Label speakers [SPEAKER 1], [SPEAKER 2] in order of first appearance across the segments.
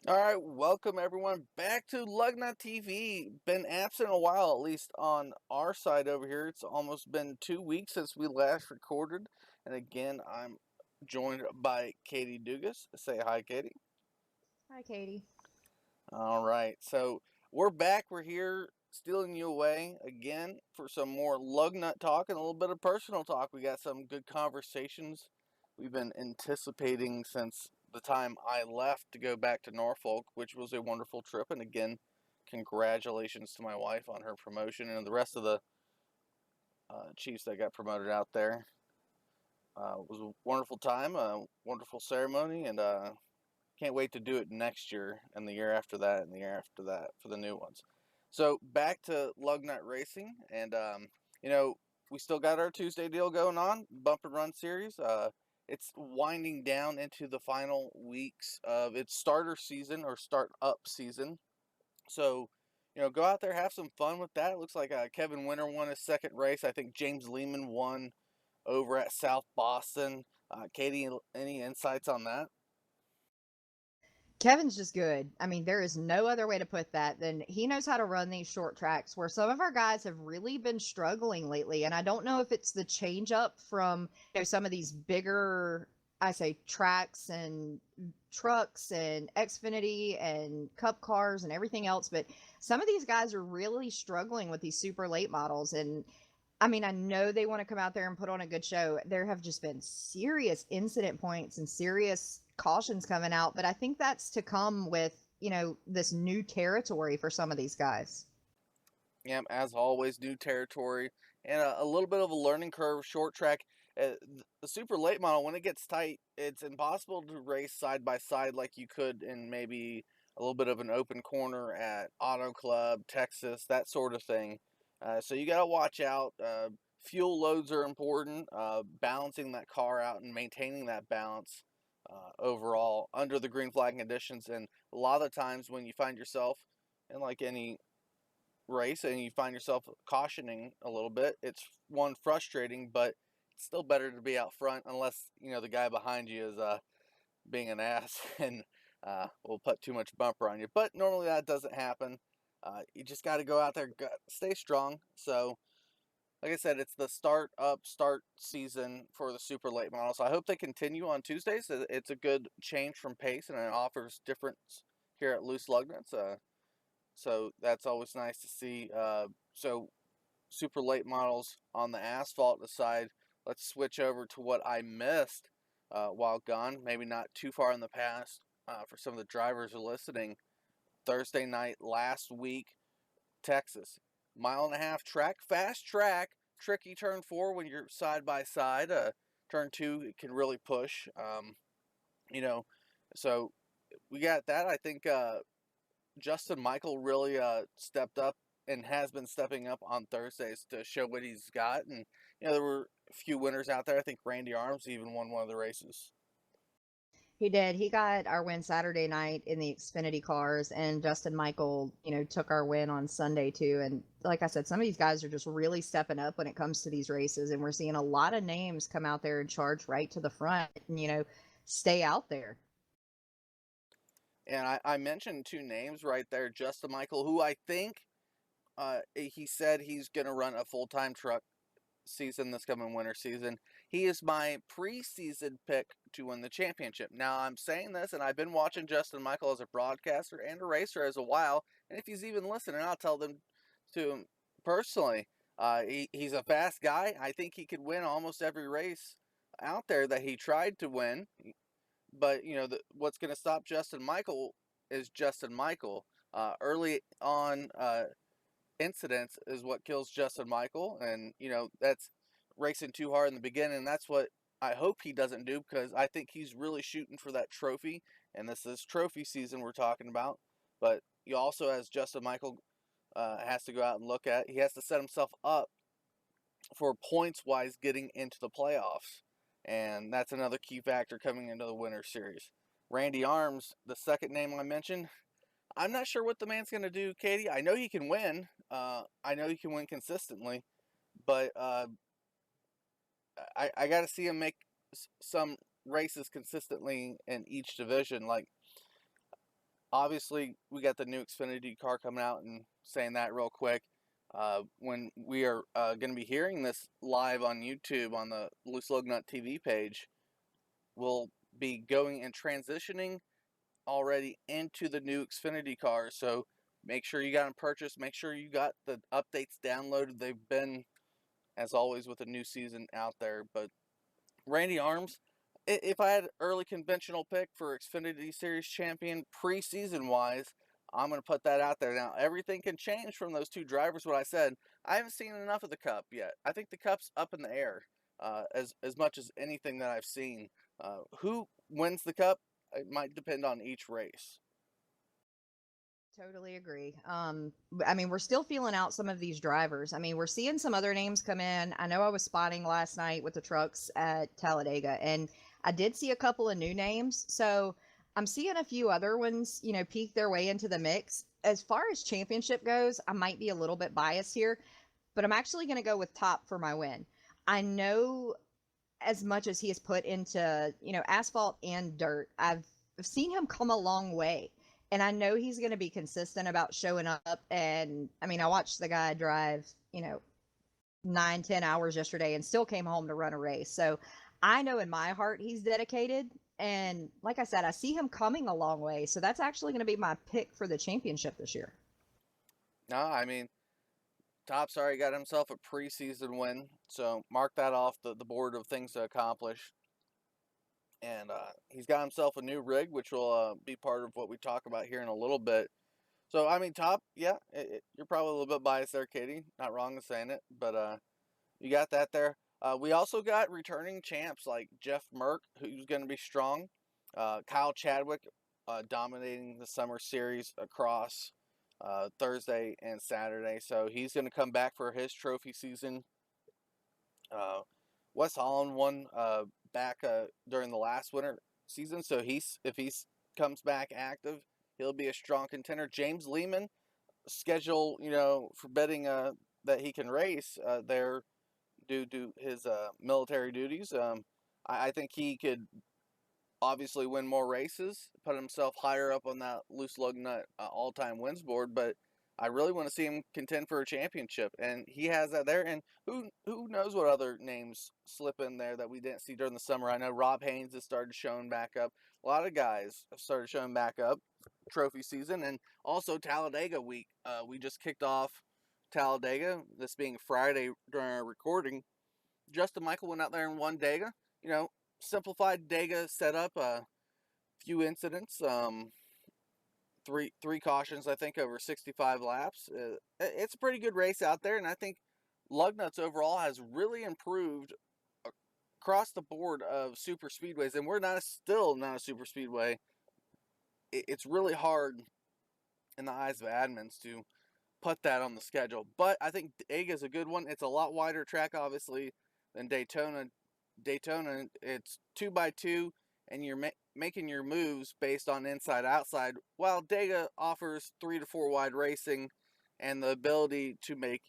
[SPEAKER 1] All right, welcome everyone back to Lugnuts TV. Been absent a while, at least on our side over here. It's almost been 2 weeks since we last recorded, and again, I'm joined by Katie Dugas. Say hi, Katie.
[SPEAKER 2] Hi, Katie.
[SPEAKER 1] All right, so we're back. We're here, stealing you away again for some more Lugnut talk and a little bit of personal talk. We got some good conversations we've been anticipating since the time I left to go back to Norfolk, which was a wonderful trip. And again, congratulations to my wife on her promotion and the rest of the chiefs that got promoted out there. It was a wonderful time, a wonderful ceremony, and can't wait to do it next year and the year after that and the year after that for the new ones. So back to Lugnut Racing, and you know we still got our Tuesday deal going on, Bump and Run series. It's winding down into the final weeks of its starter season or start up season. So go out there, have some fun with that. It looks like Kevin Winter won his second race. I think James Lehman won over at South Boston. Katie, any insights on that?
[SPEAKER 2] Kevin's just good. I mean, there is no other way to put that than he knows how to run these short tracks where some of our guys have really been struggling lately. And I don't know if it's the change up from, some of these bigger, I say, tracks and trucks and Xfinity and Cup cars and everything else, but some of these guys are really struggling with these super late models. And I mean, I know they want to come out there and put on a good show. There have just been serious incident points and serious cautions coming out, but I think that's to come with, this new territory for some of these guys.
[SPEAKER 1] Yep, as always, new territory and a little bit of a learning curve. Short track, the super late model, when it gets tight, it's impossible to race side by side like you could in maybe a little bit of an open corner at Auto Club, Texas, that sort of thing. So you got to watch out. Fuel loads are important. Balancing that car out and maintaining that balance overall under the green flag conditions. And a lot of the times when you find yourself in like any race and you find yourself cautioning a little bit, it's one frustrating, but it's still better to be out front unless the guy behind you is being an ass and will put too much bumper on you. But normally that doesn't happen. You just got to go out there, stay strong. So like I said, it's the start season for the super late model. So I hope they continue on Tuesdays. It's a good change from pace and it offers difference here at Loose Lugnuts. So that's always nice to see. So super late models on the asphalt aside, let's switch over to what I missed while gone. Maybe not too far in the past for some of the drivers who are listening. Thursday night last week, Texas. Mile and a half track, fast track, tricky turn four when you're side by side. Turn two, it can really push. You know, so we got that. I think Justin Michael really stepped up and has been stepping up on Thursdays to show what he's got. And there were a few winners out there. I think Randy Arms even won one of the races.
[SPEAKER 2] He did. He got our win Saturday night in the Xfinity cars, and Justin Michael, took our win on Sunday too. And like I said, some of these guys are just really stepping up when it comes to these races, and we're seeing a lot of names come out there and charge right to the front, and stay out there.
[SPEAKER 1] And I mentioned two names right there, Justin Michael, who I think he said he's going to run a full-time truck season this coming winter season. He is my preseason pick to win the championship. Now I'm saying this, and I've been watching Justin Michael as a broadcaster and a racer as a while. And if he's even listening, I'll tell them to him personally. He's a fast guy. I think he could win almost every race out there that he tried to win. But what's going to stop Justin Michael is Justin Michael. Early on incidents is what kills Justin Michael, and that's racing too hard in the beginning. And that's what I hope he doesn't do because I think he's really shooting for that trophy, and this is trophy season we're talking about. But you also, as Justin Michael has to go out and look at, he has to set himself up for points wise getting into the playoffs, and that's another key factor coming into the winter series. Randy Arms, the second name I mentioned, I'm not sure what the man's going to do, Katie. I know he can win. I know he can win consistently, but I got to see him make some races consistently in each division. Like obviously we got the new Xfinity car coming out, and saying that real quick. When we are going to be hearing this live on YouTube on the Loose Lugnut TV page, we'll be going and transitioning already into the new Xfinity cars. So make sure you got them purchased. Make sure you got the updates downloaded. They've been, as always, with a new season out there. But Randy Arms, if I had early conventional pick for Xfinity Series champion preseason wise, I'm going to put that out there. Now, everything can change from those two drivers. What I said, I haven't seen enough of the Cup yet. I think the Cup's up in the air as much as anything that I've seen. Who wins the Cup? It might depend on each race.
[SPEAKER 2] Totally agree. I mean, we're still feeling out some of these drivers. I mean, we're seeing some other names come in. I know I was spotting last night with the trucks at Talladega, and I did see a couple of new names. So I'm seeing a few other ones, peek their way into the mix. As far as championship goes, I might be a little bit biased here, but I'm actually going to go with Top for my win. I know as much as he has put into, asphalt and dirt, I've seen him come a long way. And I know he's going to be consistent about showing up. And I mean, I watched the guy drive, 9, 10 hours yesterday and still came home to run a race. So I know in my heart he's dedicated. And like I said, I see him coming a long way. So that's actually going to be my pick for the championship this year.
[SPEAKER 1] No, I mean, Top's already got himself a preseason win, so mark that off the board of things to accomplish. And he's got himself a new rig, which will be part of what we talk about here in a little bit. So, I mean, Top, yeah, you're probably a little bit biased there, Katie. Not wrong in saying it, but you got that there. We also got returning champs like Jeff Merck, who's going to be strong. Kyle Chadwick dominating the summer series across Thursday and Saturday. So he's going to come back for his trophy season. Wes Holland won back during the last winter season, so if he comes back active, he'll be a strong contender. James Lehman, schedule for betting that he can race there due to his military duties. I think he could obviously win more races, put himself higher up on that loose lug nut all-time wins board, but I really want to see him contend for a championship, and he has that there. And who knows what other names slip in there that we didn't see during the summer? I know Rob Haynes has started showing back up. A lot of guys have started showing back up trophy season, and also Talladega week. We just kicked off Talladega, this being Friday during our recording. Justin Michael went out there and won Dega. You know, simplified Dega setup. A few incidents. Three cautions, I think, over 65 laps. It's a pretty good race out there, and I think Lugnuts overall has really improved across the board of super speedways, and we're still not a super speedway. It's really hard in the eyes of admins to put that on the schedule, but I think Dega is a good one. It's a lot wider track, obviously, than Daytona. Daytona, it's 2x2, and you're making your moves based on inside outside, while Dega offers 3 to 4 wide racing and the ability to make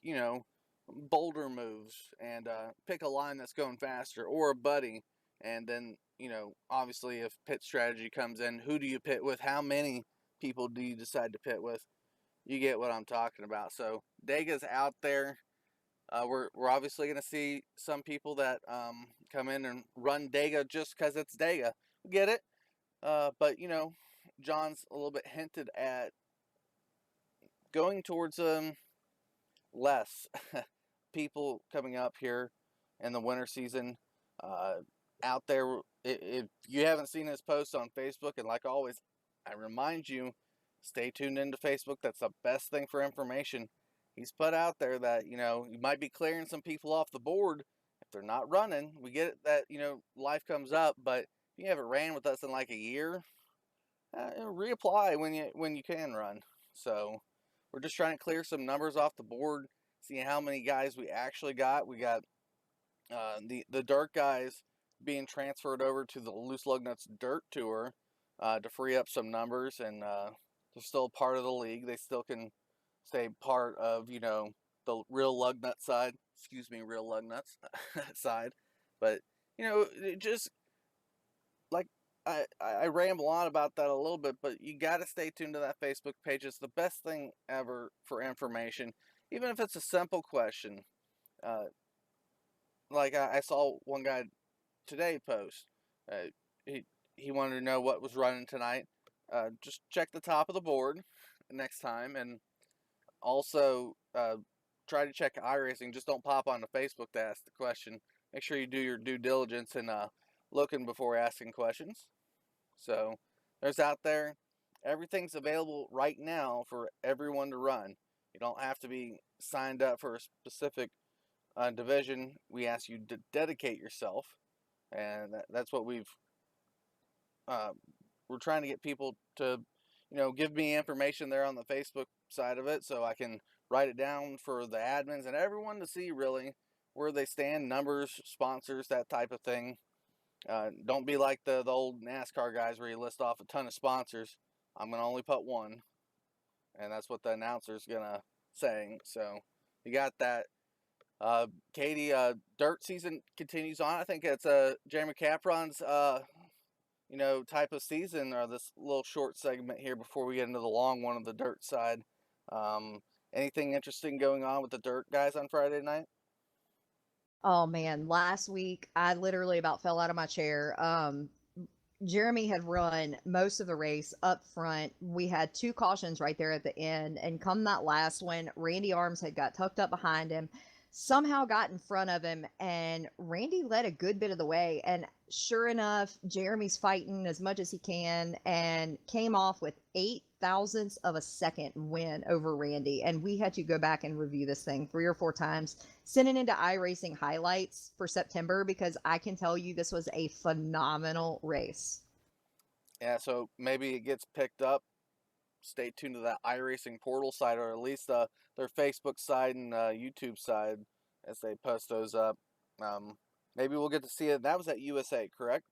[SPEAKER 1] bolder moves and pick a line that's going faster or a buddy. And then obviously if pit strategy comes in, who do you pit with? How many people do you decide to pit with? You get what I'm talking about. So Dega's out there. We're obviously going to see some people that come in and run Dega just because it's Dega. Get it? But John's a little bit hinted at going towards less people coming up here in the winter season. Uh, Out there, if you haven't seen his post on Facebook, and like always, I remind you, stay tuned into Facebook. That's the best thing for information. He's put out there that you might be clearing some people off the board if they're not running. We get it that life comes up, but if you haven't ran with us in like a year, reapply when you can run. So we're just trying to clear some numbers off the board, seeing how many guys we actually got. We got the dirt guys being transferred over to the Loose Lug Nuts Dirt Tour to free up some numbers, and they're still part of the league. They still can stay part of the real lug nut side. Excuse me, real lug nuts side. But just like I ramble on about that a little bit, but you got to stay tuned to that Facebook page. It's the best thing ever for information, even if it's a simple question. Uh, like I saw one guy today post. Uh, he he wanted to know what was running tonight. Just check the top of the board next time, and also try to check iRacing. Just don't pop onto Facebook to ask the question. Make sure you do your due diligence and looking before asking questions. So there's out there. Everything's available right now for everyone to run. You don't have to be signed up for a specific division. We ask you to dedicate yourself, and that's what uh, we're trying to get people to, give me information there on the Facebook side of it, so I can write it down for the admins and everyone to see really where they stand, numbers, sponsors, that type of thing. Don't be like the old NASCAR guys where you list off a ton of sponsors. I'm gonna only put one, and that's what the announcer's gonna saying. So you got that. Katie, dirt season continues on. I think it's Jeremy Capron's type of season, or this little short segment here before we get into the long one of the dirt side. Um, Anything interesting going on with the dirt guys on Friday night?
[SPEAKER 2] Oh man, last week I literally about fell out of my chair. Jeremy had run most of the race up front. We had two cautions right there at the end. And come that last one, Randy Arms had got tucked up behind him, somehow got in front of him, and Randy led a good bit of the way. And sure enough, Jeremy's fighting as much as he can and came off with 8 thousandths of a second win over Randy. And we had to go back and review this thing 3 or 4 times, send it into iRacing highlights for September because I can tell you this was a phenomenal race.
[SPEAKER 1] Yeah, so maybe it gets picked up. Stay tuned to that iRacing portal side, or at least their Facebook side and YouTube side as they post those up. Um, Maybe we'll get to see it. That was at USA, correct?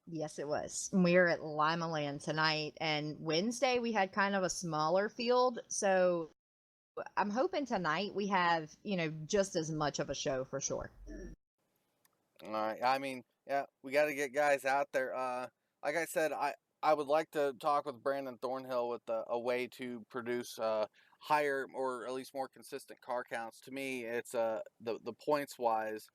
[SPEAKER 2] Yes, it was. We are at Lima Land tonight, and Wednesday we had kind of a smaller field. So I'm hoping tonight we have, just as much of a show for sure.
[SPEAKER 1] All right. I mean, yeah, we got to get guys out there. Like I said, I would like to talk with Brandon Thornhill with a way to produce higher or at least more consistent car counts. To me, it's the points wise,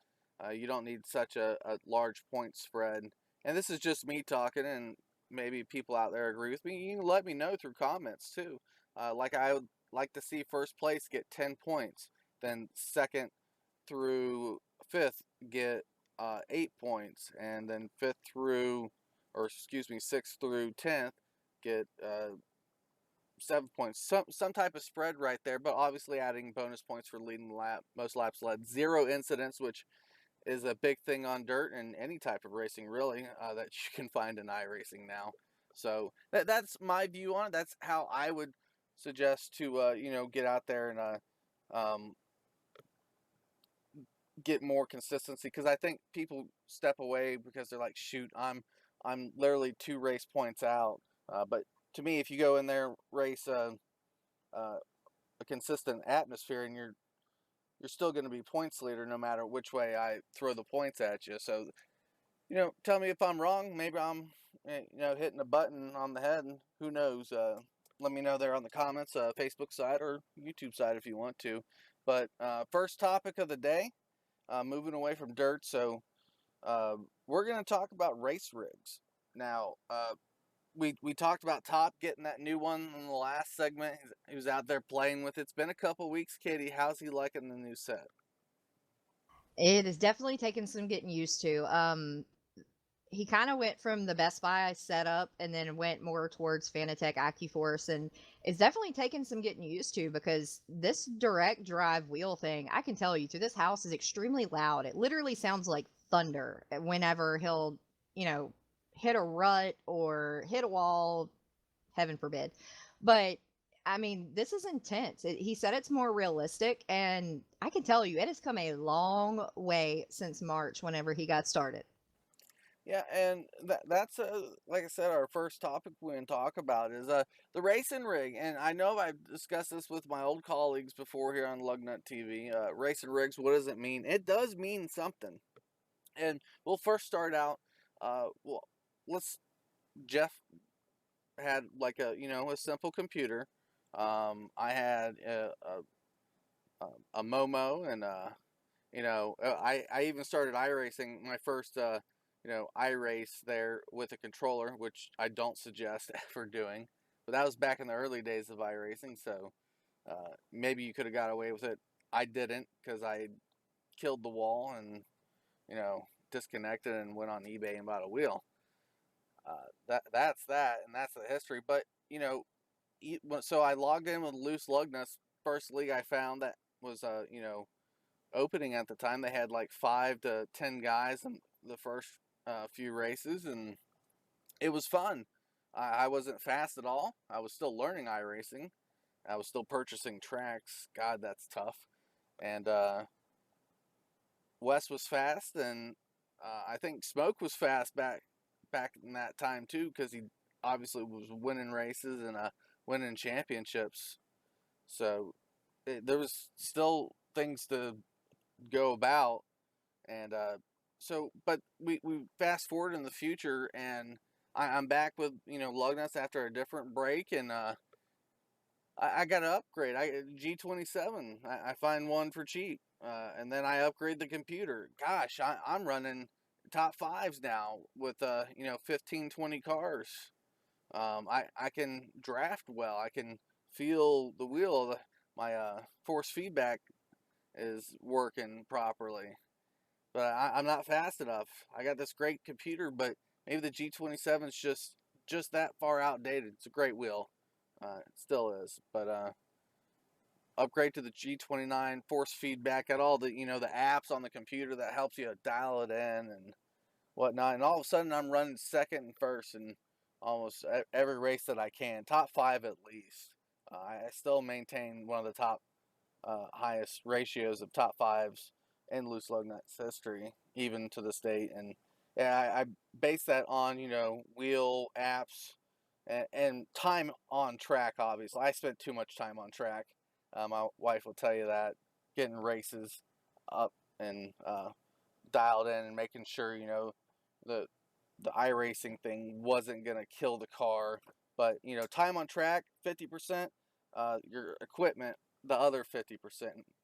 [SPEAKER 1] you don't need such a large point spread. And this is just me talking, and maybe people out there agree with me. You can let me know through comments too. Like I would like to see first place get 10 points, then second through fifth get 8 points, and then sixth through 10th get 7 points. Some type of spread right there, but obviously adding bonus points for leading the lap, most laps led, zero incidents, which is a big thing on dirt and any type of racing really that you can find in iRacing now. So that's my view on it. That's how I would suggest to get out there and um, get more consistency, because I think people step away because they're like, shoot, I'm literally 2 race points out. But to me, if you go in there, race a consistent atmosphere, and you're still going to be points leader no matter which way I throw the points at you. So tell me if I'm wrong. Maybe I'm hitting a button on the head. Who knows? Let me know there on the comments, Facebook side or YouTube side if you want to. But first topic of the day, moving away from dirt. So we're going to talk about race rigs. Now, we talked about Top getting that new one in the last segment. He was out there playing with it. It's been a couple weeks, Katie. How's he liking the new set?
[SPEAKER 2] It is definitely taking some getting used to. He kind of went from the Best Buy setup and then went more towards Fanatec AccuForce, and it's definitely taken some getting used to because this direct drive wheel thing, I can tell you, through this house is extremely loud. It literally sounds like thunder whenever he'll, you know, hit a rut or hit a wall, heaven forbid. But I mean, this is intense. He said it's more realistic, and I can tell you, it has come a long way since March whenever he got started.
[SPEAKER 1] Yeah, and that's like I said, our first topic we're going to talk about is the racing rig. And I know I've discussed this with my old colleagues before here on Lugnut TV. Racing rigs, what does it mean? It does mean something. And we'll first start out. Well, let's Jeff had like a simple computer. I had a Momo, and I even started iRacing my first iRace there with a controller, which I don't suggest ever doing. But that was back in the early days of iRacing, so maybe you could have got away with it. I didn't, because I killed the wall and disconnected and went on eBay and bought a wheel. That's that, and that's the history. But so I logged in with Loose Lugnuts, first league I found that was opening at the time. They had like 5 to 10 guys in the first few races, and it was fun. I wasn't fast at all. I was still learning iRacing. I was still purchasing tracks. God, that's tough. And Wes was fast, and I think Smoke was fast back in that time too, because he obviously was winning races and winning championships. So there was still things to go about, and but we fast forward in the future, and I'm back with Lugnuts after a different break, and I got to upgrade. G27. I find one for cheap, and then I upgrade the computer. Gosh, I'm running top fives now with 15, 20 cars. I can draft well. I can feel the wheel. My force feedback is working properly, but I'm not fast enough. I got this great computer, but maybe the G27 is just that far outdated. It's a great wheel, it still is, but upgrade to the G29, force feedback, got all the apps on the computer that helps you dial it in and whatnot, and all of a sudden I'm running second and first in almost every race that I can, top five at least. I still maintain one of the top highest ratios of top fives in Loose Lug Nuts history, even to this date. And yeah, I base that on wheel apps and time on track. Obviously, I spent too much time on track. My wife will tell you that, getting races up and dialed in and making sure the the iRacing thing wasn't gonna kill the car. But time on track 50%, your equipment the other 50%.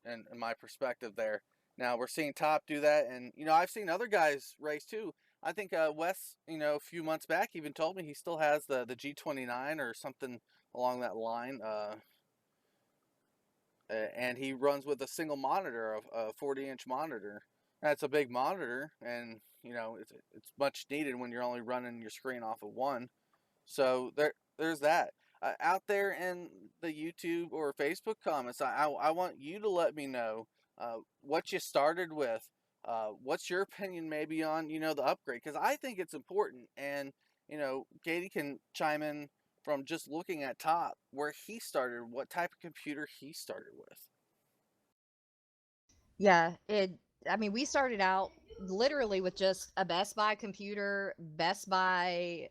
[SPEAKER 1] In my perspective there. Now we're seeing Top do that, and I've seen other guys race too. I think Wes, a few months back, even told me he still has the G29 or something along that line. And he runs with a single monitor, a 40-inch monitor. That's a big monitor, and it's much needed when you're only running your screen off of one. So there's that. Out there in the YouTube or Facebook comments, I want you to let me know what you started with. What's your opinion maybe on the upgrade? Because I think it's important, and Katie can chime in from just looking at Top where he started, what type of computer he started with.
[SPEAKER 2] Yeah, I mean, we started out literally with just a Best Buy computer, Best Buy,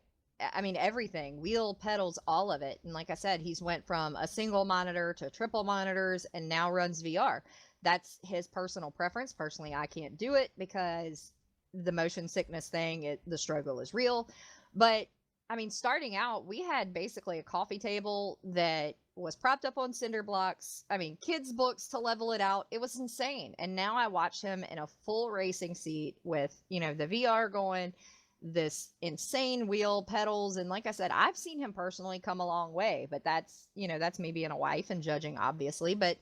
[SPEAKER 2] I mean, everything, wheel, pedals, all of it. And like I said, he's went from a single monitor to triple monitors and now runs VR. That's his personal preference. Personally, I can't do it because the motion sickness thing, the struggle is real. But I mean, starting out, we had basically a coffee table that was propped up on cinder blocks. I mean, kids' books to level it out. It was insane. And now I watch him in a full racing seat with, the VR going, this insane wheel, pedals. And like I said, I've seen him personally come a long way, but that's me being a wife and judging, obviously. But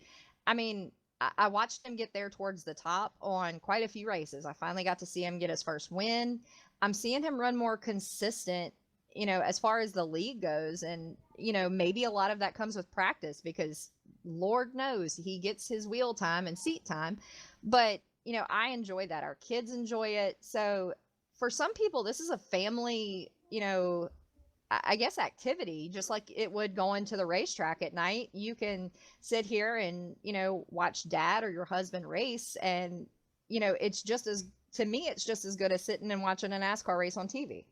[SPEAKER 2] I mean, I watched him get there towards the top on quite a few races. I finally got to see him get his first win. I'm seeing him run more consistent, as far as the league goes. And, maybe a lot of that comes with practice because Lord knows he gets his wheel time and seat time. But, I enjoy that. Our kids enjoy it. So for some people, this is a family, I guess activity, just like it would going to the racetrack at night. You can sit here and, watch dad or your husband race. And, it's just as, to me, it's just as good as sitting and watching a NASCAR race on TV.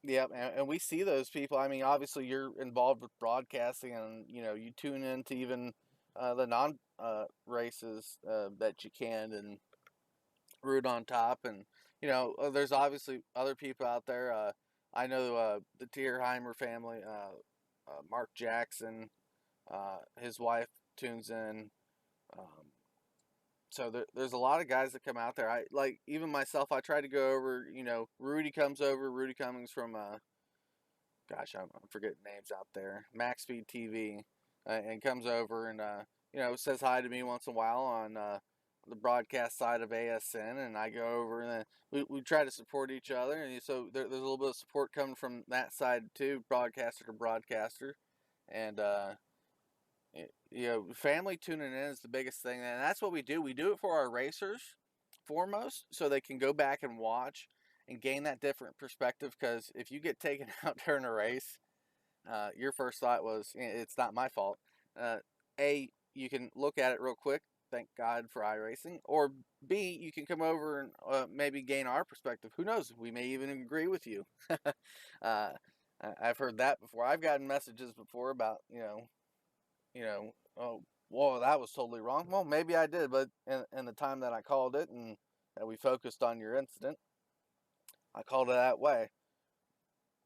[SPEAKER 1] Yep, and we see those people. I mean, obviously you're involved with broadcasting, and you tune in to even the non races that you can, and root on Top. And there's obviously other people out there. I know the Tierheimer family, Mark Jackson, his wife tunes in. Um, so there's a lot of guys that come out there. I like even myself. I try to go over. Rudy comes over. Rudy Cummings from gosh, I'm forgetting names out there. Max Speed TV, and comes over and says hi to me once in a while on the broadcast side of ASN, and I go over and then we try to support each other, and so there's a little bit of support coming from that side too, broadcaster to broadcaster, and family tuning in is the biggest thing, and that's what we do. We do it for our racers foremost, so they can go back and watch and gain that different perspective. Because if you get taken out during a race, your first thought was, it's not my fault. Uh, A, you can look at it real quick, thank God for iRacing, or B, you can come over and maybe gain our perspective. Who knows? We may even agree with you. uh, I've heard that before. I've gotten messages before about, oh, whoa, that was totally wrong. Well, maybe I did, but in the time that I called it and that we focused on your incident, I called it that way.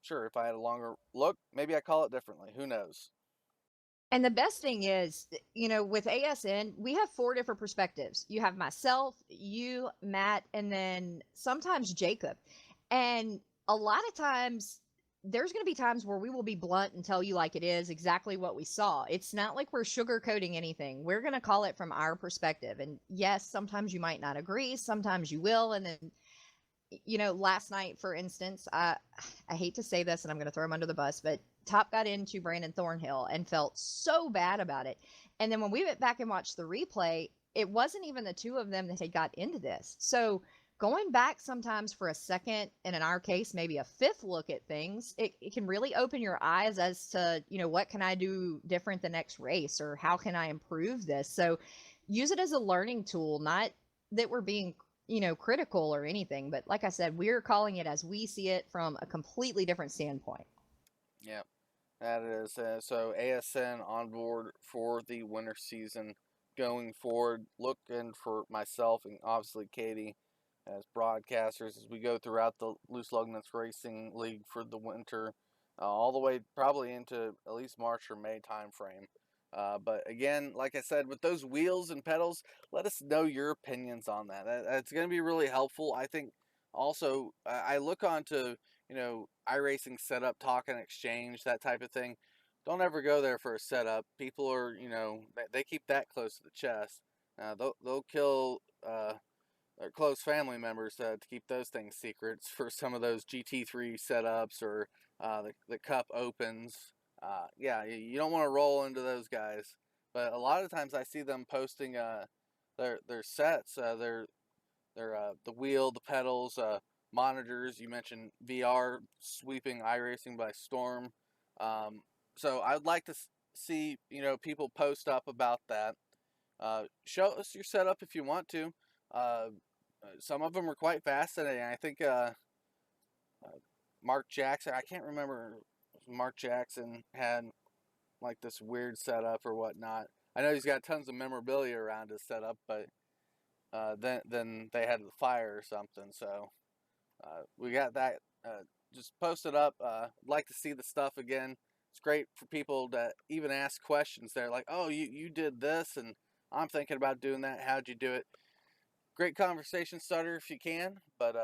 [SPEAKER 1] Sure, if I had a longer look, maybe I call it differently. Who knows?
[SPEAKER 2] And the best thing is, with ASN, we have four different perspectives. You have myself, you, Matt, and then sometimes Jacob. And a lot of times, there's going to be times where we will be blunt and tell you like it is exactly what we saw. It's not like we're sugarcoating anything. We're going to call it from our perspective. And yes, sometimes you might not agree, sometimes you will. And then last night, for instance, I hate to say this and I'm going to throw him under the bus, but Top got into Brandon Thornhill and felt so bad about it. And then when we went back and watched the replay, it wasn't even the two of them that had got into this. So going back sometimes for a second, and in our case, maybe a fifth look at things, it can really open your eyes as to, what can I do different the next race, or how can I improve this? So use it as a learning tool, not that we're being critical or anything, but like I said, we're calling it as we see it from a completely different standpoint.
[SPEAKER 1] Yeah, that is. So ASN on board for the winter season going forward. Looking for myself and obviously Katie as broadcasters as we go throughout the Loose Lugnuts Racing League for the winter, all the way probably into at least March or May time frame. But again, like I said, with those wheels and pedals, let us know your opinions on that. That's going to be really helpful. I think also I look onto iRacing setup, talk and exchange, that type of thing. Don't ever go there for a setup. People are they keep that close to the chest. They'll kill their close family members to keep those things secrets for some of those GT3 setups or the Cup Opens. Yeah, you don't want to roll into those guys. But a lot of times I see them posting their sets, their the wheel, the pedals, monitors. You mentioned VR sweeping iRacing by storm. So I'd like to see people post up about that. Show us your setup if you want to. Uh, some of them are quite fascinating. I think Mark Jackson. I can't remember if Mark Jackson had like this weird setup or whatnot. I know he's got tons of memorabilia around his setup, but then they had the fire or something. So we got that. Just post it up. Like to see the stuff again. It's great for people to even ask questions. They're like, "Oh, you did this, and I'm thinking about doing that. How'd you do it?" Great conversation starter if you can. But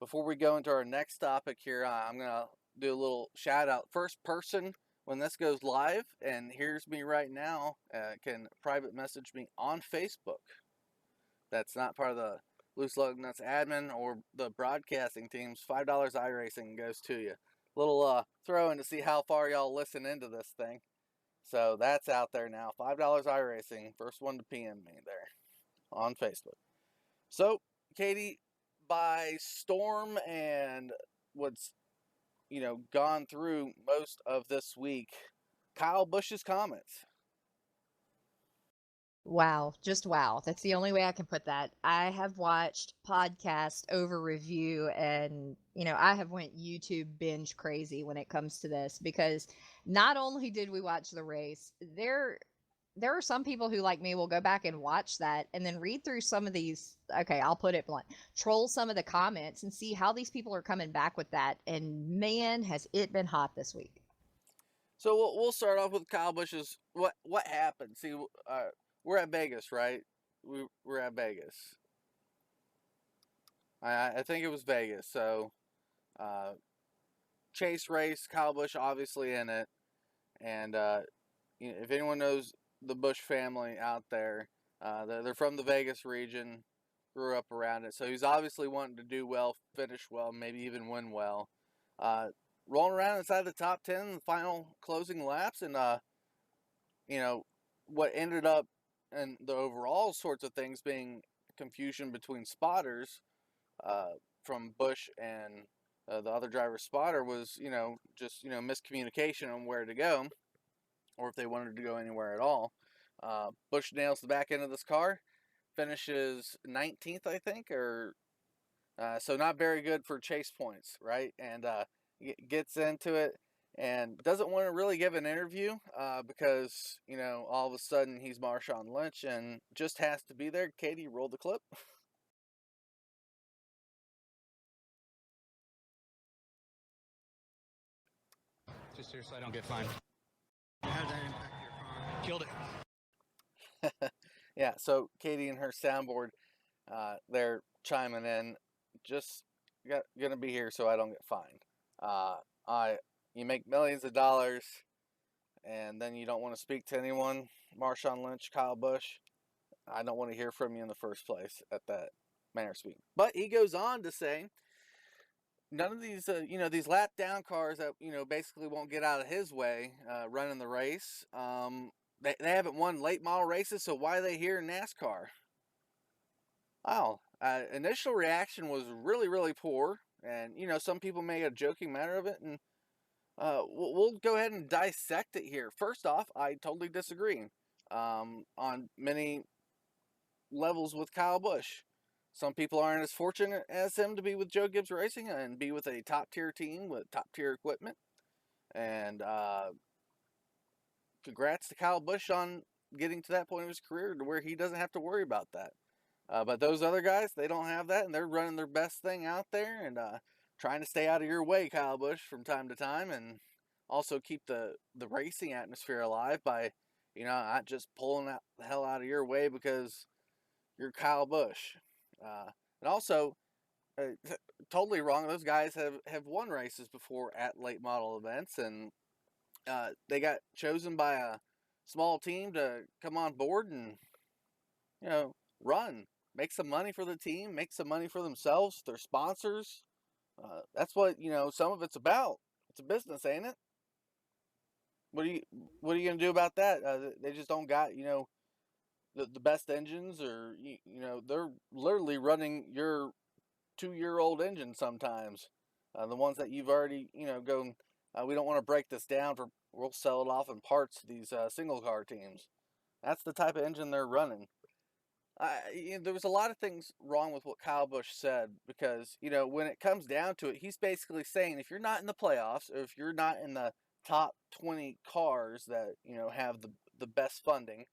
[SPEAKER 1] before we go into our next topic here, I'm gonna do a little shout out. First person when this goes live and hears me right now can private message me on Facebook. That's not part of the Loose Lug Nuts admin or the broadcasting teams. $5 iRacing goes to you. Little throw in to see how far y'all listen into this thing. So that's out there now. $5 iRacing. First one to PM me there on Facebook. So, Katie, by storm and what's gone through most of this week, Kyle Busch's comments.
[SPEAKER 2] Wow, just wow. That's the only way I can put that. I have watched podcast over review, and I have went YouTube binge crazy when it comes to this, because not only did we watch the race, there there are some people who, like me, will go back and watch that and then read through some of these. Okay, I'll put it blunt, troll some of the comments and see how these people are coming back with that. And man, has it been hot this week.
[SPEAKER 1] So we'll start off with Kyle Busch's what happened. See, we're at Vegas, right? We're at Vegas. I think it was Vegas. So uh, chase race, Kyle Busch obviously in it, and if anyone knows the Busch family out there, they're from the Vegas region, grew up around it, so he's obviously wanting to do well, finish well, maybe even win well. Uh, Rolling around inside the top 10 in the final closing laps, and you know what ended up in the overall sorts of things being confusion between spotters uh, from Busch and the other driver's spotter was just miscommunication on where to go or if they wanted to go anywhere at all. Busch nails the back end of this car, finishes 19th, I think, or so not very good for chase points, right? And gets into it and doesn't want to really give an interview because all of a sudden he's Marshawn Lynch and just has to be there. Katie, roll the clip.
[SPEAKER 3] Just here so I don't get fined. How did that impact your car? Killed it.
[SPEAKER 1] Yeah, so Katie and her soundboard, they're chiming in. Just gonna be here so I don't get fined. I You make millions of dollars, and then you don't want to speak to anyone. Marshawn Lynch, Kyle Busch. I don't want to hear from you in the first place at that manner of speaking. But he goes on to say, none of these, these lap down cars that basically won't get out of his way running the race. They haven't won late model races, so why are they here in NASCAR? Wow. Initial reaction was really, really poor, and some people made a joking matter of it, and we'll go ahead and dissect it here. First off, I totally disagree on many levels with Kyle Busch. Some people aren't as fortunate as him to be with Joe Gibbs Racing and be with a top tier team with top tier equipment. And congrats to Kyle Busch on getting to that point of his career to where he doesn't have to worry about that. But those other guys, they don't have that, and they're running their best thing out there and trying to stay out of your way, Kyle Busch, from time to time, and also keep the racing atmosphere alive by, not just pulling the hell out of your way because you're Kyle Busch. And also, totally wrong. Those guys have won races before at late model events, and they got chosen by a small team to come on board and run, make some money for the team, make some money for themselves, their sponsors. That's what some of it's about. It's a business, ain't it? What are you What are you gonna do about that? They just don't got the best engines, or they're literally running your 2-year old engine sometimes. The ones that you've already go. We don't want to break this down for. We'll sell it off in parts to these single car teams. That's the type of engine they're running. There was a lot of things wrong with what Kyle Busch said because when it comes down to it, he's basically saying if you're not in the playoffs or if you're not in the top 20 cars that have the best funding,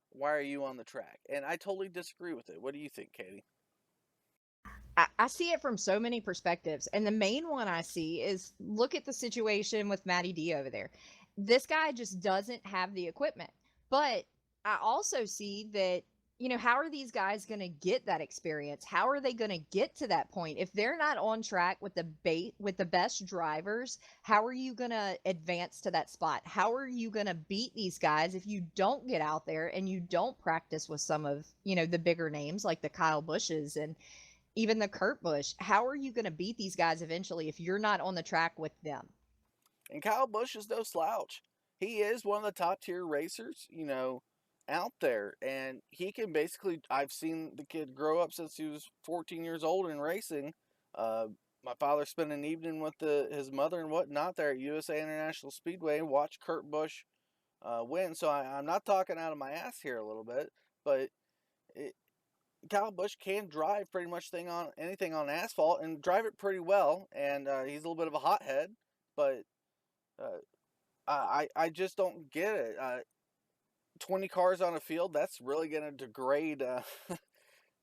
[SPEAKER 1] why are you on the track? And I totally disagree with it. What do you think, Katie?
[SPEAKER 2] I see it from so many perspectives. And the main one I see is look at the situation with Matty D over there. This guy just doesn't have the equipment. But I also see that, how are these guys going to get that experience? How are they going to get to that point? If they're not on track with the best drivers, how are you going to advance to that spot? How are you going to beat these guys if you don't get out there and you don't practice with some of, the bigger names like the Kyle Bushes and even the Kurt Busch? How are you going to beat these guys eventually if you're not on the track with them?
[SPEAKER 1] And Kyle Busch is no slouch. He is one of the top tier racers, out there. And he can basically, I've seen the kid grow up since he was 14 years old in racing. My father spent an evening with his mother and whatnot there at USA International Speedway and watched Kurt Busch win. So I'm not talking out of my ass here a little bit, but Kyle Busch can drive pretty much anything on asphalt and drive it pretty well. And he's a little bit of a hothead, but uh, I just don't get it. 20 cars on a field, that's really going to degrade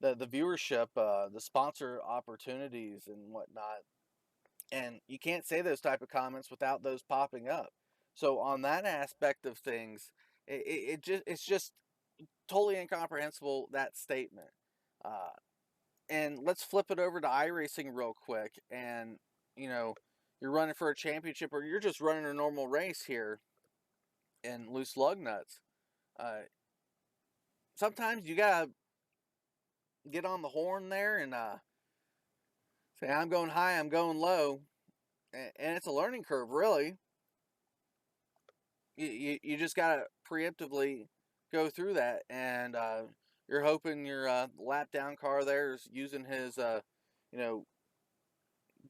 [SPEAKER 1] the viewership, the sponsor opportunities and whatnot. And you can't say those type of comments without those popping up. So on that aspect of things, it's just totally incomprehensible, that statement. Uh, and let's flip it over to iRacing real quick. And you know, you're running for a championship, or you're just running a normal race here in loose lug nuts. Uh, Sometimes you gotta get on the horn there and say, "I'm going high, I'm going low," and it's a learning curve, really. You just gotta preemptively go through that, and you're hoping your lap down car there is using his you know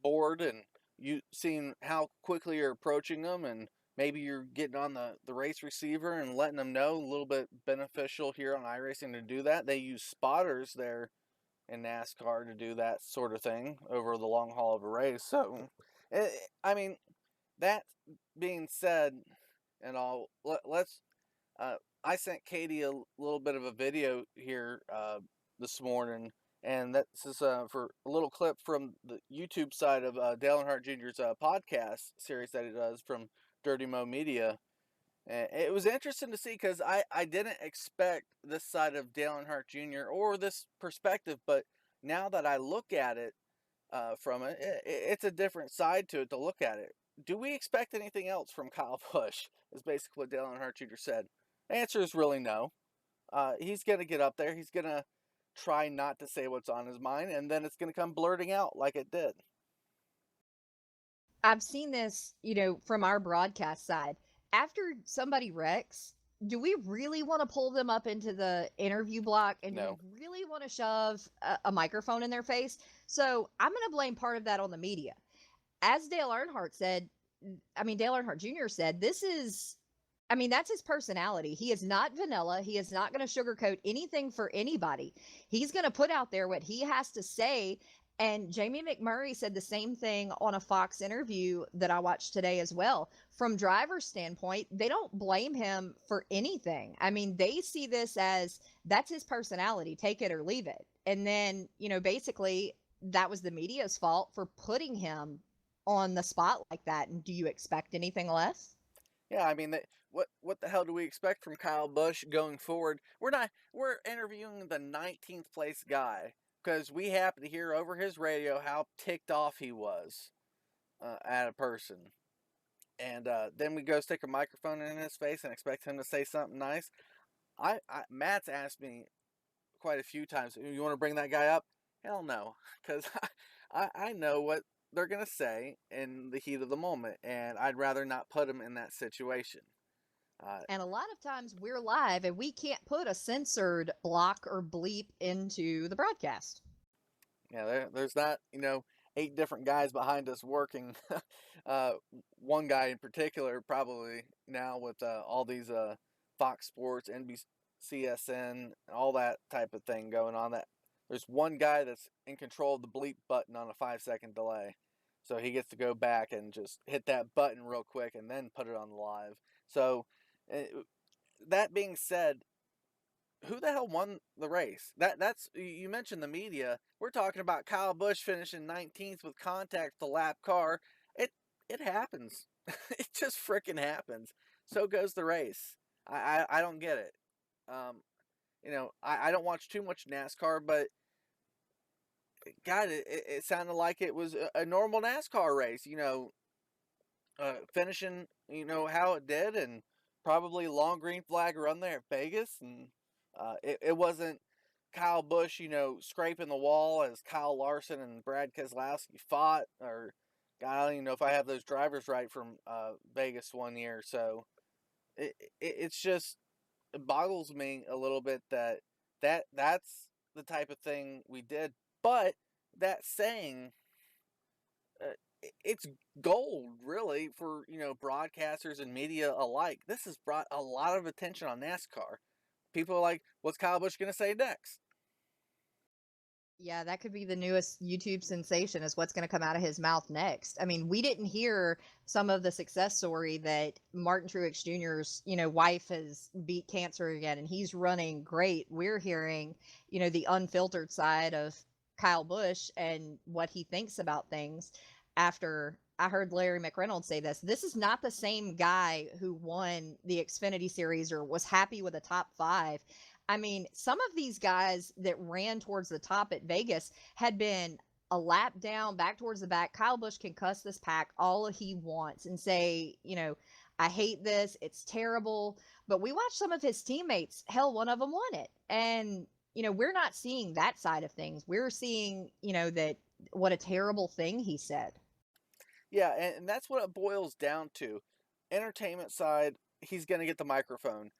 [SPEAKER 1] board, and you seeing how quickly you're approaching them, and maybe you're getting on the race receiver and letting them know. A little bit beneficial here on iRacing to do that. They use spotters there in NASCAR to do that sort of thing over the long haul of a race. So, I mean, that being said, and all, let's. Uh, I sent Katie a little bit of a video here this morning, and this is for a little clip from the YouTube side of Dale Earnhardt Jr.'s podcast series that he does from Dirty Mo Media. And it was interesting to see because I didn't expect this side of Dale Earnhardt Jr. or this perspective, but now that I look at it from it's a different side to it to look at it. Do we expect anything else from Kyle Busch? Is basically what Dale Earnhardt Jr. said. The answer is really no. He's going to get up there. He's going to try not to say what's on his mind, and then it's going to come blurting out like it did.
[SPEAKER 2] I've seen this, from our broadcast side. After somebody wrecks, do we really want to pull them up into the interview block, and
[SPEAKER 1] No.
[SPEAKER 2] do we really want to shove a microphone in their face? So I'm going to blame part of that on the media. As Dale Earnhardt said, Dale Earnhardt Jr. said, that's his personality. He is not vanilla. He is not going to sugarcoat anything for anybody. He's going to put out there what he has to say. And Jamie McMurray said the same thing on a Fox interview that I watched today as well. From driver's standpoint, they don't blame him for anything. They see this as that's his personality, take it or leave it. And then, basically that was the media's fault for putting him on the spot like that. And do you expect anything less?
[SPEAKER 1] Yeah, what the hell do we expect from Kyle Busch going forward? We're interviewing the 19th place guy because we happen to hear over his radio how ticked off he was at a person, and then we go stick a microphone in his face and expect him to say something nice. Matt's asked me quite a few times, "You want to bring that guy up?" Hell no, because I know what they're gonna say in the heat of the moment, and I'd rather not put him in that situation.
[SPEAKER 2] And a lot of times we're live and we can't put a censored block or bleep into the broadcast.
[SPEAKER 1] Yeah, there's not 8 different guys behind us working. uh, One guy in particular, probably now with all these Fox Sports, NBCSN, all that type of thing going on. That there's one guy that's in control of the bleep button on a 5-second delay, so he gets to go back and just hit that button real quick and then put it on the live. So uh, that being said, who the hell won the race? That's you mentioned the media. We're talking about Kyle Busch finishing 19th with contact the lap car. It happens. It just freaking happens. So goes the race. I don't get it. Um, I don't watch too much NASCAR, but God, it sounded like it was a normal NASCAR race. Finishing, how it did, and probably long green flag run there at Vegas, and it wasn't Kyle Busch, scraping the wall as Kyle Larson and Brad Keselowski fought, or God, I don't even know if I have those drivers right from Vegas one year. So it's just it boggles me a little bit that's the type of thing we did. But that saying, uh, it's gold, really, for broadcasters and media alike. This has brought a lot of attention on NASCAR. People are like, "What's Kyle Busch going to say next?"
[SPEAKER 2] Yeah, that could be the newest YouTube sensation is what's going to come out of his mouth next. I mean, we didn't hear some of the success story that Martin Truex Jr.'s, wife has beat cancer again and he's running great. We're hearing, the unfiltered side of Kyle Busch and what he thinks about things after I heard Larry McReynolds say this. This is not the same guy who won the Xfinity Series or was happy with a top five. I mean, some of these guys that ran towards the top at Vegas had been a lap down, back towards the back. Kyle Busch can cuss this pack all he wants and say, I hate this. It's terrible. But we watched some of his teammates. Hell, one of them won it. And, we're not seeing that side of things. We're seeing, that what a terrible thing he said.
[SPEAKER 1] Yeah, and that's what it boils down to. Entertainment side, he's going to get the microphone.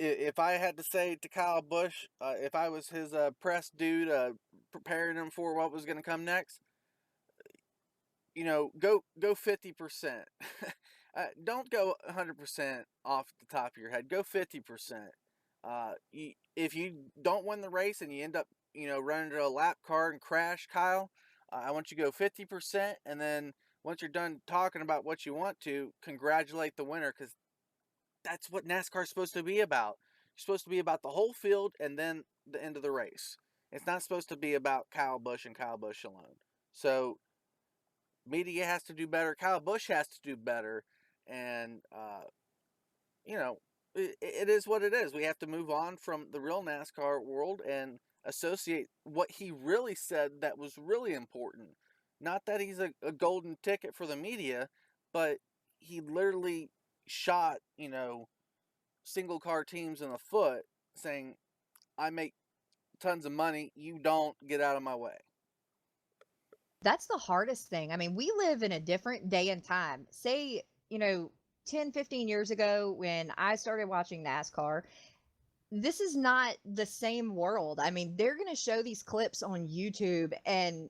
[SPEAKER 1] If I had to say to Kyle Busch, if I was his press dude preparing him for what was going to come next, go 50%. Don't go 100% off the top of your head. Go 50%. If you don't win the race and you end up, running into a lap car and crash, Kyle, I want you to go 50%, and then once you're done talking about what you want to, congratulate the winner, because that's what NASCAR is supposed to be about. You're supposed to be about the whole field and then the end of the race. It's not supposed to be about Kyle Busch and Kyle Busch alone. So media has to do better. Kyle Busch has to do better, and you know, it is what it is. We have to move on from the real NASCAR world and associate what he really said that was really important. Not that he's a golden ticket for the media, but he literally shot, single car teams in the foot saying, I make tons of money, you don't, get out of my way.
[SPEAKER 2] That's the hardest thing. I mean, we live in a different day and time. Say, 10, 15 years ago when I started watching NASCAR, this is not the same world. I mean, they're going to show these clips on YouTube and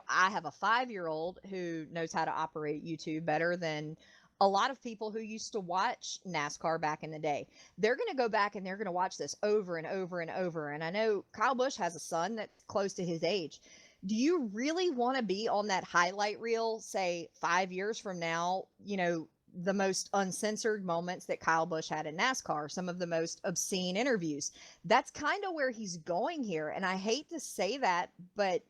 [SPEAKER 2] I have a 5-year-old who knows how to operate YouTube better than a lot of people who used to watch NASCAR back in the day. They're going to go back and they're going to watch this over and over and over. And I know Kyle Busch has a son that's close to his age. Do you really want to be on that highlight reel, say 5 years from now, the most uncensored moments that Kyle Busch had in NASCAR, some of the most obscene interviews? That's kind of where he's going here. And I hate to say that, but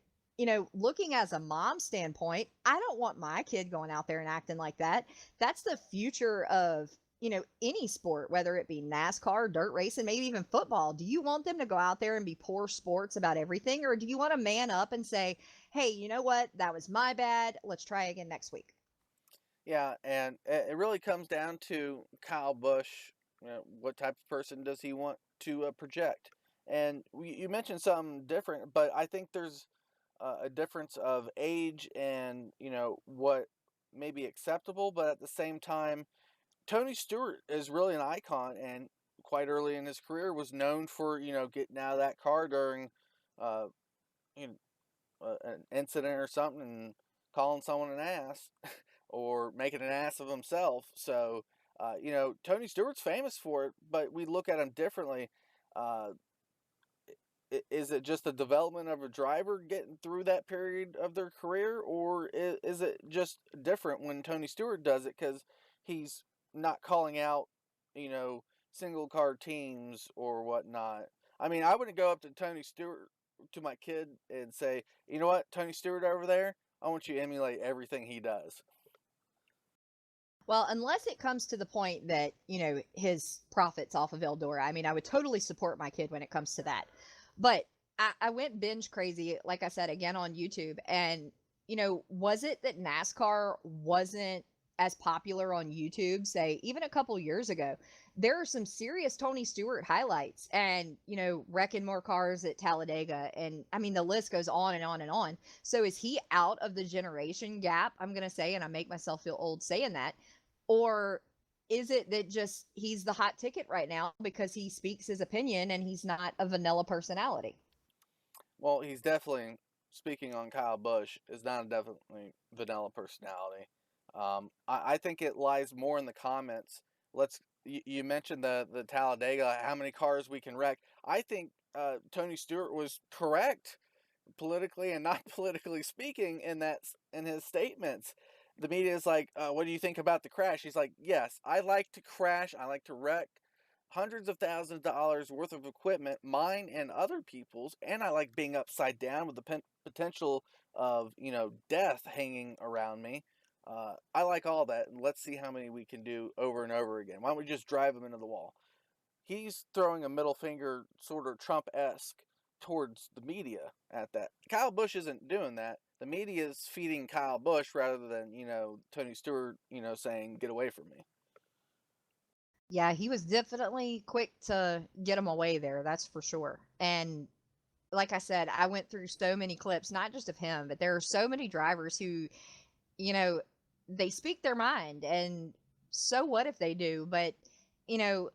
[SPEAKER 2] looking as a mom standpoint, I don't want my kid going out there and acting like that. That's the future of, any sport, whether it be NASCAR, dirt racing, maybe even football. Do you want them to go out there and be poor sports about everything? Or do you want to man up and say, hey, you know what? That was my bad. Let's try again next week.
[SPEAKER 1] Yeah, and it really comes down to Kyle Busch. What type of person does he want to project? And you mentioned something different, but I think there's a difference of age and what may be acceptable, but at the same time, Tony Stewart is really an icon, and quite early in his career was known for getting out of that car during uh, you know, an incident or something and calling someone an ass or making an ass of himself. So Tony Stewart's famous for it, but we look at him differently. Uh, is it just the development of a driver getting through that period of their career, or is it just different when Tony Stewart does it because he's not calling out, you know, single car teams or whatnot? I mean, I wouldn't go up to Tony Stewart to my kid and say, you know what, Tony Stewart over there, I want you to emulate everything he does.
[SPEAKER 2] Well, unless it comes to the point that, his profits off of Eldora. I mean, I would totally support my kid when it comes to that. But I went binge crazy, like I said, again on YouTube. And, was it that NASCAR wasn't as popular on YouTube, say, even a couple years ago? There are some serious Tony Stewart highlights and, wrecking more cars at Talladega. And I mean, the list goes on and on and on. So is he out of the generation gap? I'm going to say, and I make myself feel old saying that, or is it that just he's the hot ticket right now because he speaks his opinion and he's not a vanilla personality?
[SPEAKER 1] Well, he's definitely, speaking on Kyle Busch, is not a definitely vanilla personality. I think it lies more in the comments. You mentioned the Talladega, how many cars we can wreck. I think Tony Stewart was correct politically and not politically speaking in his statements. The media is like, "What do you think about the crash?" He's like, "Yes, I like to crash. I like to wreck hundreds of thousands of dollars worth of equipment, mine and other people's, and I like being upside down with the potential of death hanging around me. I like all that, and let's see how many we can do over and over again. Why don't we just drive them into the wall?" He's throwing a middle finger, sort of Trump-esque, towards the media at that. Kyle Busch isn't doing that. The media is feeding Kyle Busch rather than, Tony Stewart, saying, "Get away from me."
[SPEAKER 2] Yeah, he was definitely quick to get him away there, that's for sure. And like I said, I went through so many clips, not just of him, but there are so many drivers who, you know, they speak their mind, and so what if they do? But, you know,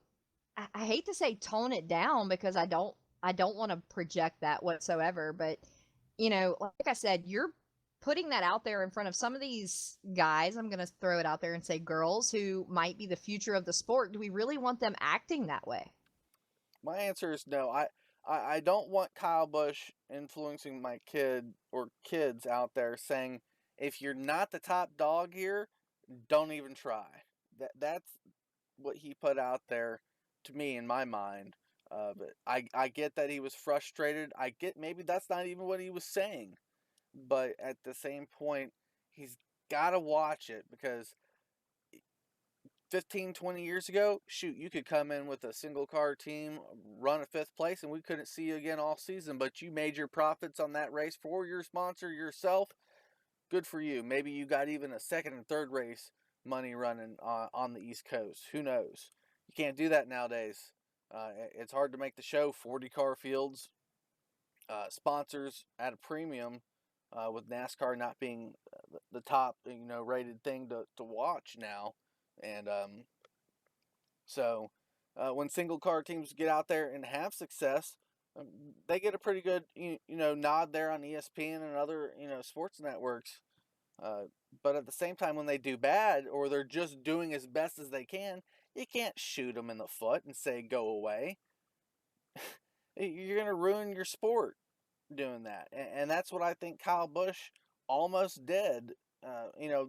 [SPEAKER 2] I hate to say tone it down because I don't want to project that whatsoever. But like I said, you're putting that out there in front of some of these guys. I'm going to throw it out there and say girls who might be the future of the sport. Do we really want them acting that way?
[SPEAKER 1] My answer is no. I don't want Kyle Busch influencing my kid or kids out there saying, if you're not the top dog here, don't even try. That's what he put out there to me in my mind. But I get that he was frustrated. I get maybe that's not even what he was saying. But at the same point, he's got to watch it because 15, 20 years ago, shoot, you could come in with a single car team, run a fifth place, and we couldn't see you again all season. But you made your profits on that race for your sponsor yourself. Good for you. Maybe you got even a second and third race money running on the East Coast. Who knows? You can't do that nowadays. It's hard to make the show. 40 car fields, sponsors at a premium, with NASCAR not being the top rated thing to watch now, and so when single car teams get out there and have success, um, they get a pretty good nod there on ESPN and other sports networks. Uh, but at the same time, when they do bad or they're just doing as best as they can, you can't shoot them in the foot and say go away. You're gonna ruin your sport doing that, and that's what I think Kyle Busch almost did.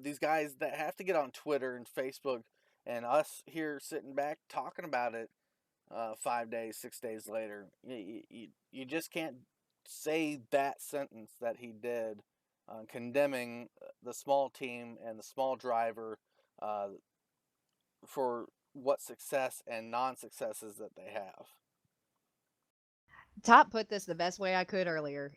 [SPEAKER 1] These guys that have to get on Twitter and Facebook, and us here sitting back talking about it 5 days, 6 days later. You just can't say that sentence that he did, condemning the small team and the small driver uh, for what success and non-successes that they have.
[SPEAKER 2] Top put this the best way I could earlier.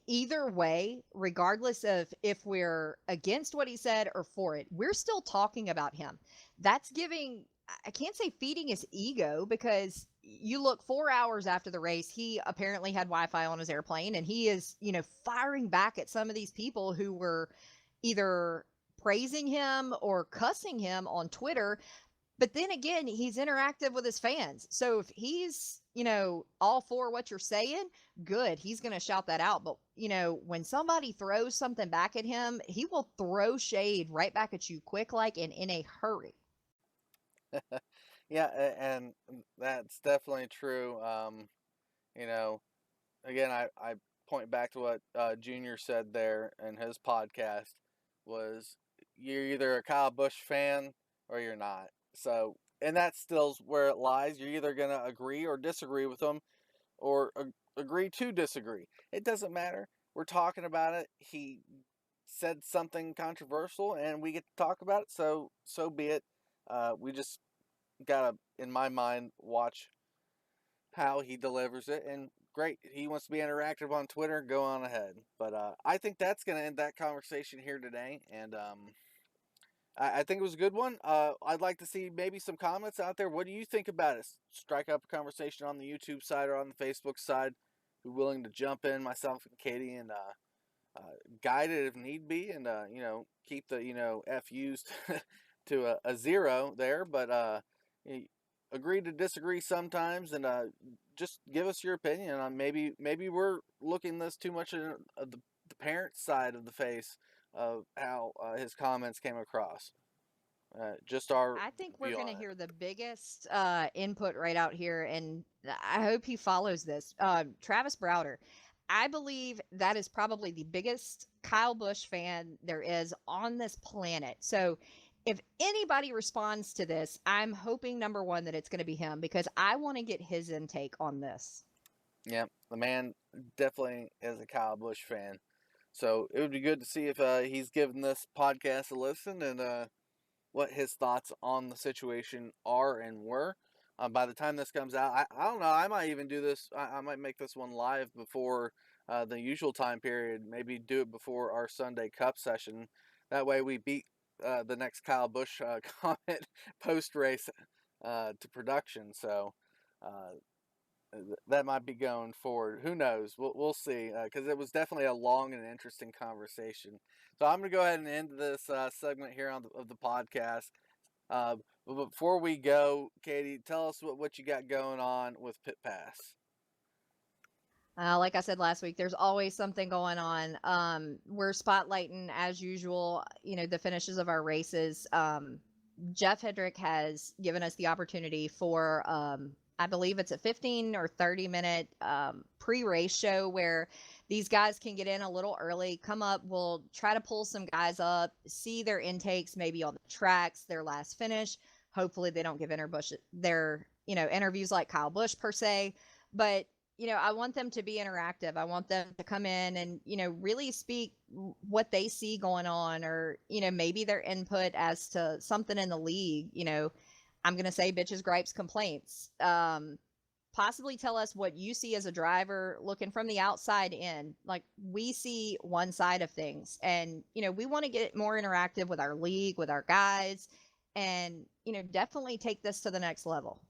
[SPEAKER 2] Either way, regardless of if we're against what he said or for it, we're still talking about him. That's giving, I can't say feeding his ego, because you look 4 hours after the race, he apparently had Wi Fi on his airplane, and he is, firing back at some of these people who were either praising him or cussing him on Twitter. But then again, he's interactive with his fans. So if he's, all for what you're saying, good. He's going to shout that out. But, when somebody throws something back at him, he will throw shade right back at you quick, like, and in a hurry.
[SPEAKER 1] Yeah, and that's definitely true. You know, Again, I point back to what Junior said there in his podcast was you're either a Kyle Busch fan or you're not. So, and that's still where it lies. You're either going to agree or disagree with him, or agree to disagree. It doesn't matter. We're talking about it. He said something controversial, and we get to talk about it. So be it. We just gotta, in my mind, watch how he delivers it. And great, he wants to be interactive on Twitter. Go on ahead. But I think that's gonna end that conversation here today. And I think it was a good one. I'd like to see maybe some comments out there. What do you think about it? Strike up a conversation on the YouTube side or on the Facebook side. Be willing to jump in, myself and Katie, and guide it if need be, and keep the FUs to a zero there. But agree to disagree sometimes, and just give us your opinion on maybe we're looking this too much at the parent side of the face of how his comments came across. Just our
[SPEAKER 2] I think we're
[SPEAKER 1] view
[SPEAKER 2] going
[SPEAKER 1] on
[SPEAKER 2] to
[SPEAKER 1] it.
[SPEAKER 2] hear the biggest input right out here, and I hope he follows this. Travis Browder. I believe that is probably the biggest Kyle Busch fan there is on this planet. So if anybody responds to this, I'm hoping number one that it's going to be him because I want to get his intake on this.
[SPEAKER 1] Yeah, the man definitely is a Kyle Busch fan. So it would be good to see if he's given this podcast a listen and what his thoughts on the situation are and were. By the time this comes out, I don't know. I might even do this. I might make this one live before the usual time period. Maybe do it before our Sunday Cup session. That way we beat the next Kyle Busch comment post race to production. So that might be going forward. Who knows? We'll see. Because it was definitely a long and interesting conversation. So I'm going to go ahead and end this segment here of the podcast. But before we go, Katie, tell us what you got going on with Pit Pass.
[SPEAKER 2] Like I said last week, there's always something going on. We're spotlighting, as usual, the finishes of our races. Jeff Hendrick has given us the opportunity for, I believe it's a 15 or 30-minute pre-race show where these guys can get in a little early, come up. We'll try to pull some guys up, see their intakes, maybe on the tracks, their last finish. Hopefully they don't give their interviews like Kyle Busch per se, but I want them to be interactive. I want them to come in and, really speak what they see going on or, maybe their input as to something in the league. I'm going to say bitches, gripes, complaints. Possibly tell us what you see as a driver looking from the outside in. Like, we see one side of things and, we want to get more interactive with our league, with our guys, and, definitely take this to the next level.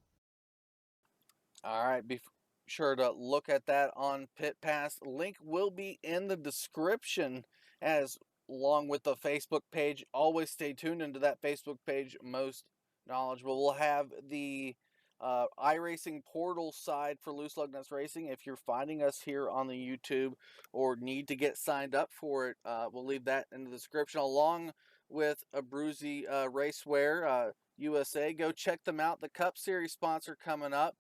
[SPEAKER 1] All right. Be sure to look at that on Pit Pass. Link will be in the description as along with the Facebook page. Always stay tuned into that Facebook page. Most knowledgeable. We'll have the iRacing portal side for Loose Lugnuts Racing. If you're finding us here on the YouTube or need to get signed up for it, we'll leave that in the description along with Abruzzi Racewear USA. Go check them out. The Cup Series sponsor coming up.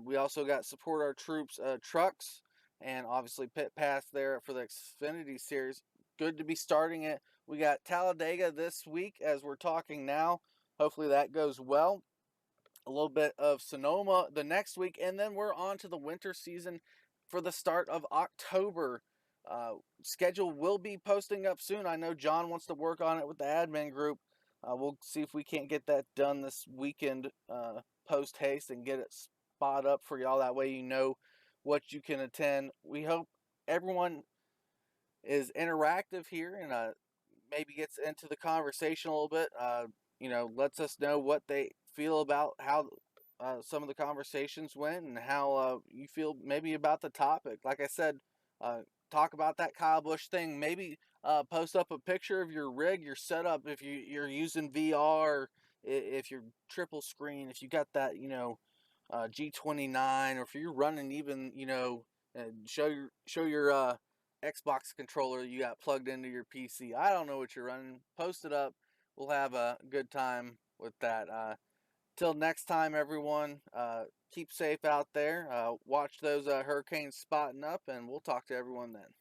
[SPEAKER 1] We also got Support Our Troops trucks and obviously Pit Pass there for the Xfinity Series. Good to be starting it. We got Talladega this week as we're talking now. Hopefully that goes well. A little bit of Sonoma the next week, and then we're on to the winter season for the start of October. Schedule will be posting up soon. I know John wants to work on it with the admin group. We'll see if we can't get that done this weekend post haste and get it spot up for y'all. That way you know what you can attend. We hope everyone is interactive here and maybe gets into the conversation a little bit. Lets us know what they feel about how some of the conversations went and how you feel maybe about the topic. Like I said, talk about that Kyle Busch thing. Maybe post up a picture of your rig, your setup, if you're using VR, if you're triple screen, if you got that, G29, or if you're running even, show your Xbox controller you got plugged into your PC. I don't know what you're running. Post it up. We'll have a good time with that. Till next time, everyone, keep safe out there. Watch those hurricanes spotting up, and we'll talk to everyone then.